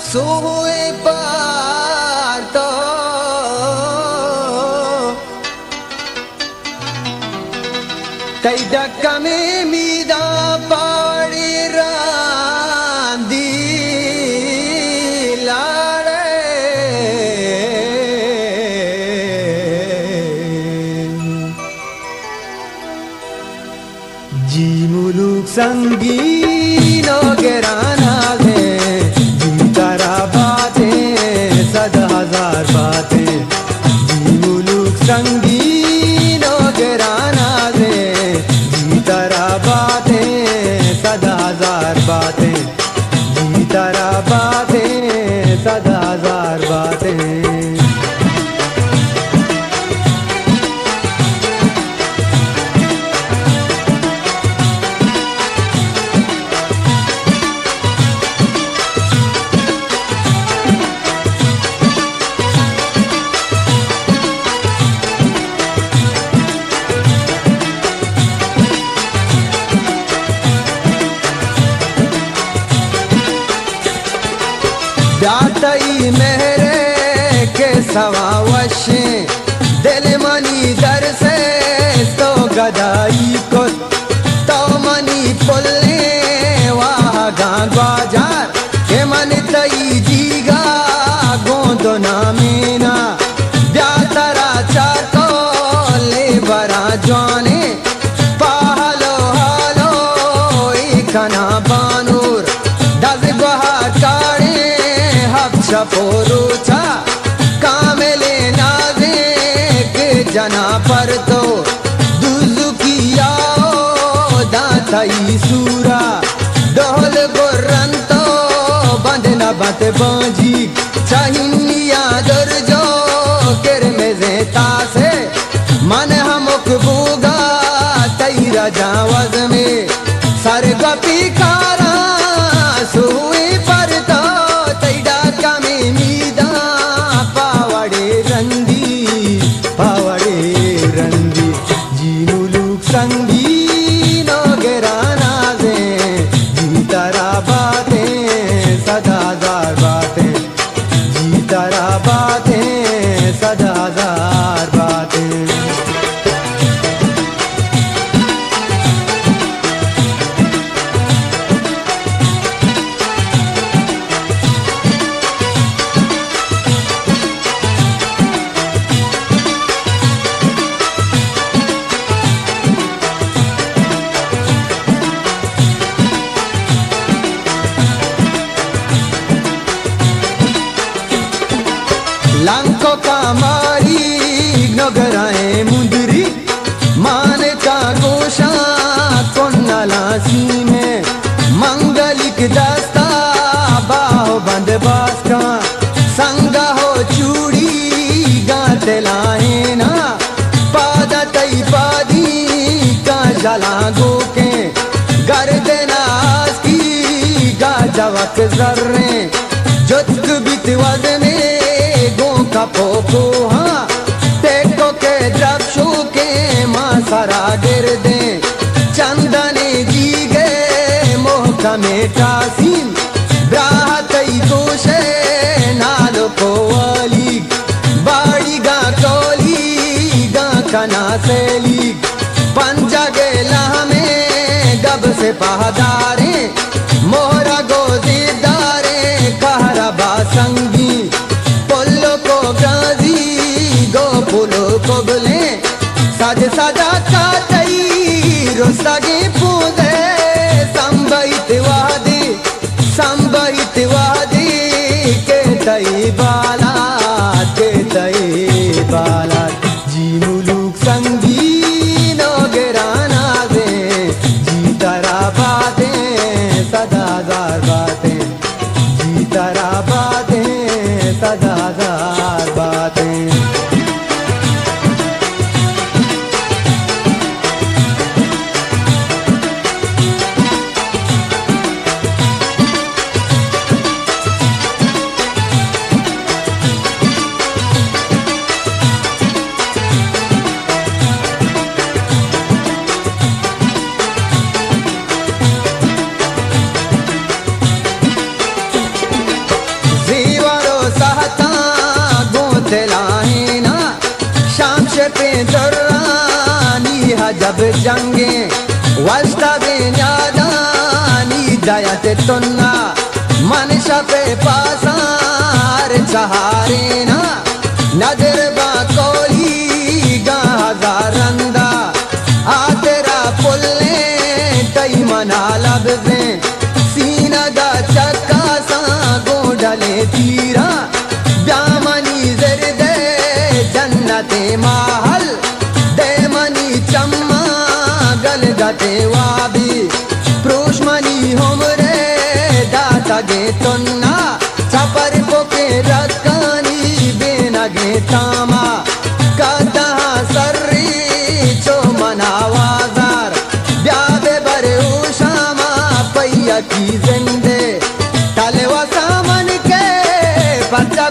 सोए पार तो तई डक्का में मीदा पाड़ी रांदी लाड़े जी मुलुक संगीनो गेराना है तारा बातें सदा हजार बातें जी मुलुक संगीनो गेराना दे जी तारा बातें सदा हजार बातें जी तारा बातें सदा हजार बातें ब्यातई मेरे के सवावशे दिल मनी दर से तो गदाई को तो मनी पुल्ले वाह गांजार के मन तई जीगा गोंदो नामीना ब्यातरा चाको ले बरा जाने पाहलो हालो इकना बानूर दस गुहार काड़े पोरूचा कामेले नाजे के जना पर तो दुजुकिया दाताई सूरा डोल गोरन तो बंधना बात बाजी चाहिनिया दर जो कर में जेता से मन हमक बूगा तैरा जावज में सर गपी कारा सुई पर तो संगीनो गेराना दे जी तारा बातें सदा हजार बातें जी तारा बातें सदा हजार बातें लांको का मारी नगराए मुंदरी मान का गोशा कोन्नलासी में मंगलिक दस्ता बाहो बंद बास का संगा हो चूड़ी गाते लाए ना पादा तई पादी का जला गो के गर देना की गा जवक जर्रे जुत्क बितवद में पोको हाँ टेको के द्रक्षु के मासरा गिर दे चंदने जी गे मोह का मेटा सीन ब्राहतई दोषे नालो को वाली बाड़ी गा कोली गा कना सेली पंजा गेला में गब से पहदारे मोहरा गोजीदारे कहरा बासंगी कोबले साज साजा चाचई रोस्तागे पूदे संबईत वादे के तई बाला जी मुलुक संगीनो गेराना दे जी तारा बातें सदा हजार बातें जी तारा बातें सदा हजार बातें पे दुरानी हजब जंगे वस्ता बेन्यादानी दयात तुन्ना मनशा पे पासार चहारे ना नजर बा कोली गा हजारंदा आ तेरा पुल्ले तई मना लबजे सीना दा चक्का सा गोडले तीरा ब्यामनी जरदे जन्नते महल देमनी चम्मा गल गते वाबी प्रोष्मनी हमरे दाता गे तुन्ना छपर पोके रकानी बेनगे तामा कदा सर्री चो मनावाजार ब्याबे बरे उशामा पैया की जिंदे तले वसामन के बच्चा